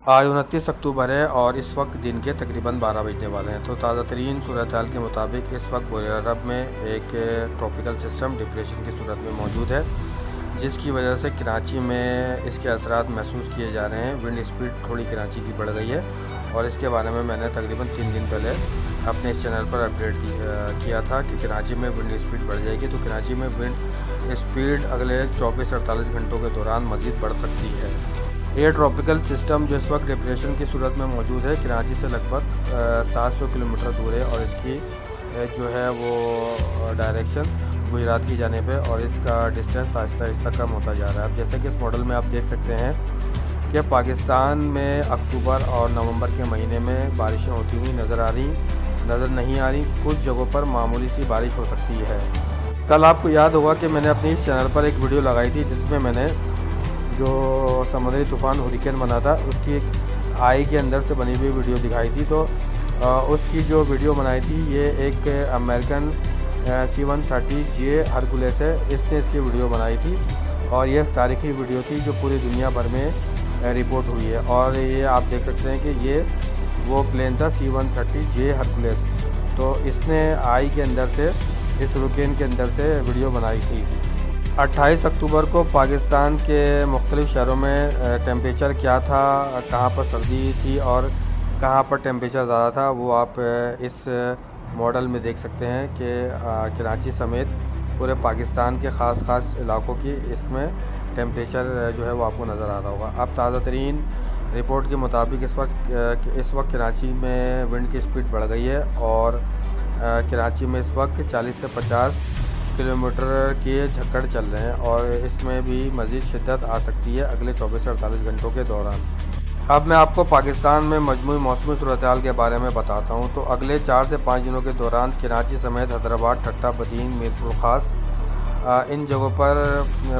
آج 29 اکتوبر ہے اور اس وقت دن کے تقریباً 12 بجنے والے ہیں۔ تو تازہ ترین صورتحال کے مطابق اس وقت بحیرہ عرب میں ایک ٹراپیکل سسٹم ڈپریشن کی صورت میں موجود ہے، جس کی وجہ سے کراچی میں اس کے اثرات محسوس کیے جا رہے ہیں۔ ونڈ سپیڈ تھوڑی کراچی کی بڑھ گئی ہے اور اس کے بارے میں نے تقریباً 3 دن پہلے اپنے اس چینل پر اپڈیٹ کیا تھا کہ کراچی میں ونڈ سپیڈ بڑھ جائے گی۔ تو کراچی میں ونڈ سپیڈ اگلے 24-48 گھنٹوں کے دوران مزید بڑھ سکتی ہے۔ یہ ٹراپیکل سسٹم جو اس وقت ڈپریشن کی صورت میں موجود ہے، کراچی سے لگ بھگ 700 کلومیٹر دور ہے اور اس کی جو ہے وہ ڈائریکشن گجرات کی جانب ہے اور اس کا ڈسٹینس آہستہ آہستہ کم ہوتا جا رہا ہے۔ اب جیسے کہ اس ماڈل میں آپ دیکھ سکتے ہیں کہ پاکستان میں اکتوبر اور نومبر کے مہینے میں بارشیں ہوتی ہوئی نظر نہیں آ رہی۔ کچھ جگہوں پر معمولی سی بارش ہو سکتی ہے۔ کل آپ کو یاد ہوگا کہ میں نے اپنی اس چینل پر ایک ویڈیو لگائی تھی جس میں نے جو سمندری طوفان ہریکین بنا تھا اس کی ایک آئی کے اندر سے بنی ہوئی ویڈیو دکھائی تھی۔ تو اس کی جو ویڈیو بنائی تھی یہ ایک امریکن C-130J ہرکولیس ہے، اس نے اس کی ویڈیو بنائی تھی اور یہ ایک تاریخی ویڈیو تھی جو پوری دنیا بھر میں رپورٹ ہوئی ہے۔ اور یہ آپ دیکھ سکتے ہیں کہ یہ وہ پلین تھا C-130J ہرکولیس۔ تو اس نے آئی کے اندر سے اس ہریکین کے اندر سے ویڈیو بنائی تھی۔ 28 اکتوبر کو پاکستان کے مختلف شہروں میں ٹیمپریچر کیا تھا، کہاں پر سردی تھی اور کہاں پر ٹیمپریچر زیادہ تھا، وہ آپ اس ماڈل میں دیکھ سکتے ہیں کہ کراچی سمیت پورے پاکستان کے خاص علاقوں کی اس میں ٹیمپریچر جو ہے وہ آپ کو نظر آ رہا ہوگا۔ اب تازہ ترین رپورٹ کے مطابق اس وقت کراچی میں ونڈ کی سپیڈ بڑھ گئی ہے اور کراچی میں اس وقت 40 سے 50 کلومیٹر کے جھکڑ چل رہے ہیں اور اس میں بھی مزید شدت آ سکتی ہے اگلے 24 سے 48 گھنٹوں کے دوران۔ اب میں آپ کو پاکستان میں مجموعی موسمی صورتحال کے بارے میں بتاتا ہوں۔ تو اگلے 4 سے 5 دنوں کے دوران کراچی سمیت حیدرآباد، ٹھٹہ، بدین، میرپور خاص ان جگہوں پر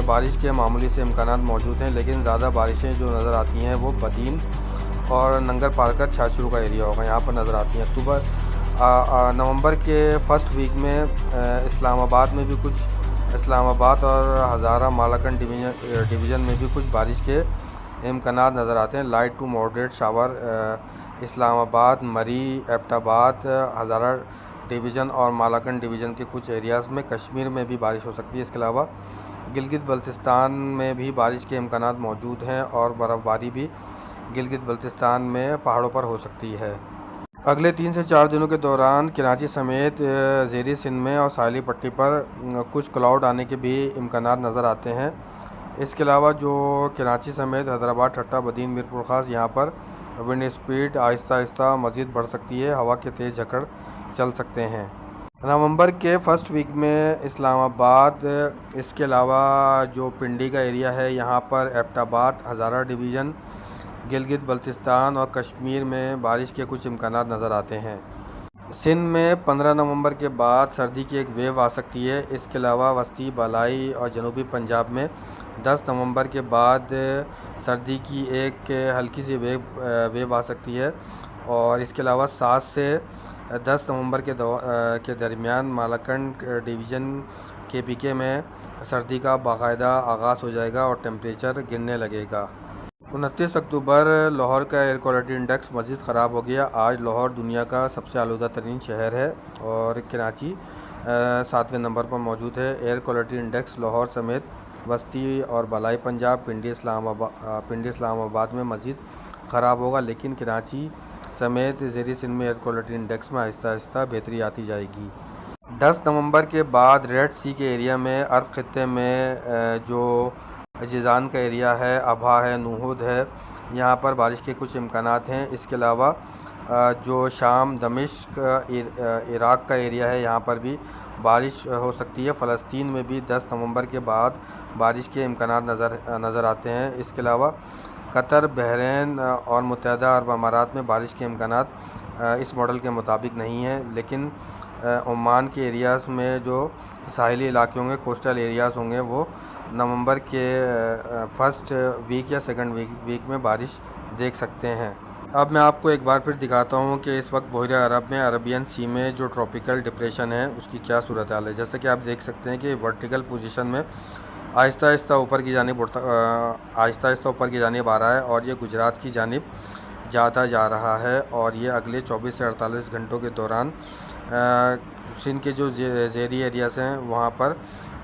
بارش کے معمولی سے امکانات موجود ہیں، لیکن زیادہ بارشیں جو نظر آتی ہیں وہ بدین اور ننگر پارکر چھاچرو کا ایریا ہوگا، یہاں پر نظر آتی ہیں۔ نومبر کے فرسٹ ویک میں اسلام آباد میں بھی اسلام آباد اور ہزارہ مالاکنڈ ڈویژن میں بھی کچھ بارش کے امکانات نظر آتے ہیں۔ لائٹ ٹو ماڈریٹ شاور اسلام آباد، مری، ایبٹ آباد، ہزارہ ڈویژن اور مالاکنڈ ڈویژن کے کچھ ایریاز میں، کشمیر میں بھی بارش ہو سکتی ہے۔ اس کے علاوہ گلگت بلتستان میں بھی بارش کے امکانات موجود ہیں اور برف باری بھی گلگت بلتستان میں پہاڑوں پر ہو سکتی ہے۔ اگلے 3 سے 4 دنوں کے دوران کراچی سمیت زیریں سندھ میں اور ساحلی پٹی پر کچھ کلاؤڈ آنے کے بھی امکانات نظر آتے ہیں۔ اس کے علاوہ جو کراچی سمیت حیدرآباد، ٹھٹہ، بدین، میرپور خاص، یہاں پر ونڈ سپیڈ آہستہ آہستہ مزید بڑھ سکتی ہے، ہوا کے تیز جھکڑ چل سکتے ہیں۔ نومبر کے فرسٹ ویک میں اسلام آباد، اس کے علاوہ جو پنڈی کا ایریا ہے یہاں پر ایبٹ آباد، ہزارہ ڈویژن، گلگت بلتستان اور کشمیر میں بارش کے کچھ امکانات نظر آتے ہیں۔ سندھ میں 15 نومبر کے بعد سردی کی ایک ویو آ سکتی ہے۔ اس کے علاوہ وسطی، بالائی اور جنوبی پنجاب میں 10 نومبر کے بعد سردی کی ایک ہلکی سی ویو آ سکتی ہے اور اس کے علاوہ 7 سے 10 نومبر کے درمیان مالاکنڈ ڈویژن KPK میں سردی کا باقاعدہ آغاز ہو جائے گا اور ٹیمپریچر گرنے لگے گا۔ 29 اکتوبر لاہور کا ایئر کوالٹی انڈیکس مزید خراب ہو گیا۔ آج لاہور دنیا کا سب سے آلودہ ترین شہر ہے اور کراچی 7ویں نمبر پر موجود ہے۔ ایئر کوالٹی انڈیکس لاہور سمیت وسطی اور بالائی پنجاب، پنڈی، اسلام آباد میں مزید خراب ہوگا، لیکن کراچی سمیت زیریں سندھ میں ایئر کوالٹی انڈیکس میں آہستہ آہستہ بہتری آتی جائے گی۔ 10 نومبر کے بعد ریڈ سی کے ایریا میں، عرب خطے میں جو جیزان کا ایریا ہے، ابھا ہے، نوہود ہے، یہاں پر بارش کے کچھ امکانات ہیں۔ اس کے علاوہ جو شام، دمشق، عراق کا ایریا ہے یہاں پر بھی بارش ہو سکتی ہے۔ فلسطین میں بھی 10 نومبر کے بعد بارش کے امکانات نظر آتے ہیں۔ اس کے علاوہ قطر، بحرین اور متحدہ عرب امارات میں بارش کے امکانات اس ماڈل کے مطابق نہیں ہیں، لیکن عمان کے ایریاز میں جو ساحلی علاقے ہوں گے، کوسٹل ایریاز ہوں گے، وہ نومبر کے فرسٹ ویک یا سیکنڈ ویک میں بارش دیکھ سکتے ہیں۔ اب میں آپ کو ایک بار پھر دکھاتا ہوں کہ اس وقت بحیرہ عرب میں، عربین سی میں جو ٹراپیکل ڈپریشن ہے اس کی کیا صورتحال ہے۔ جیسے کہ آپ دیکھ سکتے ہیں کہ ورٹیکل پوزیشن میں آہستہ آہستہ اوپر کی جانب آ رہا ہے اور یہ گجرات کی جانب جاتا جا رہا ہے، اور یہ اگلے 24 سے 48 گھنٹوں کے دوران سندھ کے جو زیریں ایریاز ہیں وہاں پر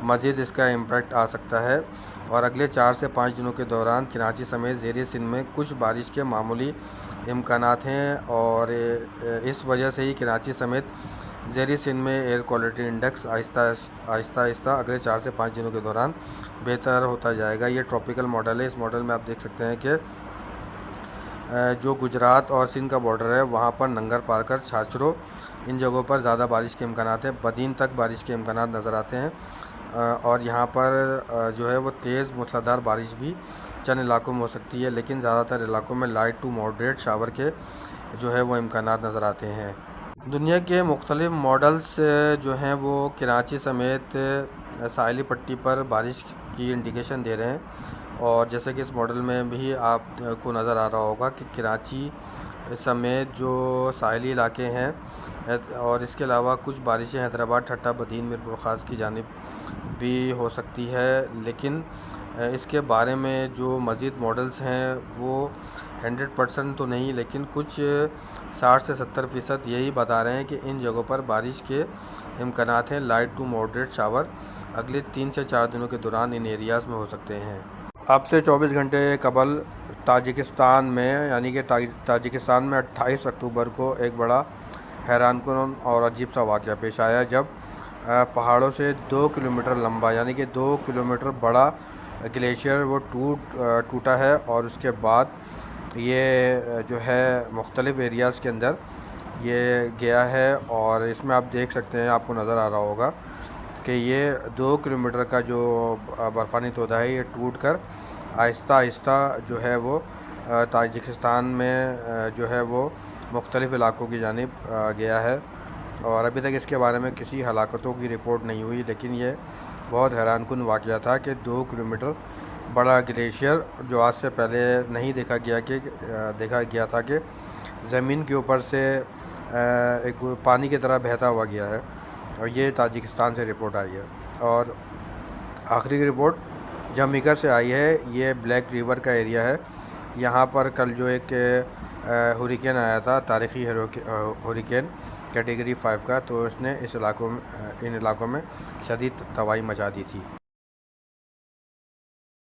مزید اس کا امپیکٹ آ سکتا ہے، اور اگلے 4 سے 5 دنوں کے دوران کراچی سمیت زیر سندھ میں کچھ بارش کے معمولی امکانات ہیں، اور اس وجہ سے ہی کراچی سمیت زیر سندھ میں ایئر کوالٹی انڈیکس آہستہ اگلے 4 سے 5 دنوں کے دوران بہتر ہوتا جائے گا۔ یہ ٹراپیکل ماڈل ہے، اس ماڈل میں آپ دیکھ سکتے ہیں کہ جو گجرات اور سندھ کا بارڈر ہے وہاں پر ننگر پارکر، چھاچرو، ان جگہوں پر زیادہ بارش کے امکانات ہیں، بدین تک بارش کے امکانات نظر آتے ہیں، اور یہاں پر جو ہے وہ تیز موسلادھار بارش بھی چند علاقوں میں ہو سکتی ہے، لیکن زیادہ تر علاقوں میں لائٹ ٹو ماڈریٹ شاور کے جو ہے وہ امکانات نظر آتے ہیں۔ دنیا کے مختلف ماڈلز جو ہیں وہ کراچی سمیت ساحلی پٹی پر بارش کی انڈیکیشن دے رہے ہیں، اور جیسے کہ اس ماڈل میں بھی آپ کو نظر آ رہا ہوگا کہ کراچی سمیت جو ساحلی علاقے ہیں اور اس کے علاوہ کچھ بارشیں حیدرآباد، ٹھٹہ، بدین، میرپور خاص کی جانب بھی ہو سکتی ہے، لیکن اس کے بارے میں جو مزید ماڈلز ہیں وہ 100% تو نہیں، لیکن کچھ 60 سے 70% یہی بتا رہے ہیں کہ ان جگہوں پر بارش کے امکانات ہیں، لائٹ ٹو ماڈریٹ شاور اگلے 3 سے 4 دنوں کے دوران ان ایریاز میں ہو سکتے ہیں۔ اب سے 24 گھنٹے قبل تاجکستان میں 28 اکتوبر کو ایک بڑا حیران کن اور عجیب سا واقعہ پیش آیا، جب پہاڑوں سے 2 کلومیٹر لمبا 2 کلومیٹر بڑا گلیشیئر وہ ٹوٹا ہے، اور اس کے بعد یہ جو ہے مختلف ایریاز کے اندر یہ گیا ہے، اور اس میں آپ دیکھ سکتے ہیں، آپ کو نظر آ رہا ہوگا کہ یہ 2 کلومیٹر کا جو برفانی تودہ ہے یہ ٹوٹ کر آہستہ آہستہ جو ہے وہ تاجکستان میں جو ہے وہ مختلف علاقوں کی جانب گیا ہے، اور ابھی تک اس کے بارے میں کسی ہلاکتوں کی رپورٹ نہیں ہوئی، لیکن یہ بہت حیران کن واقعہ تھا کہ 2 کلومیٹر بڑا گلیشیئر جو آج سے پہلے نہیں دیکھا گیا تھا کہ زمین کے اوپر سے ایک پانی کی طرح بہتا ہوا گیا ہے، اور یہ تاجکستان سے رپورٹ آئی ہے، اور آخری رپورٹ جمیکا سے آئی ہے۔ یہ بلیک ریور کا ایریا ہے، یہاں پر کل جو ایک ہریکین آیا تھا، تاریخی ہریکین کیٹیگری 5 کا، تو اس نے ان علاقوں میں شدید تباہی مچا دی تھی۔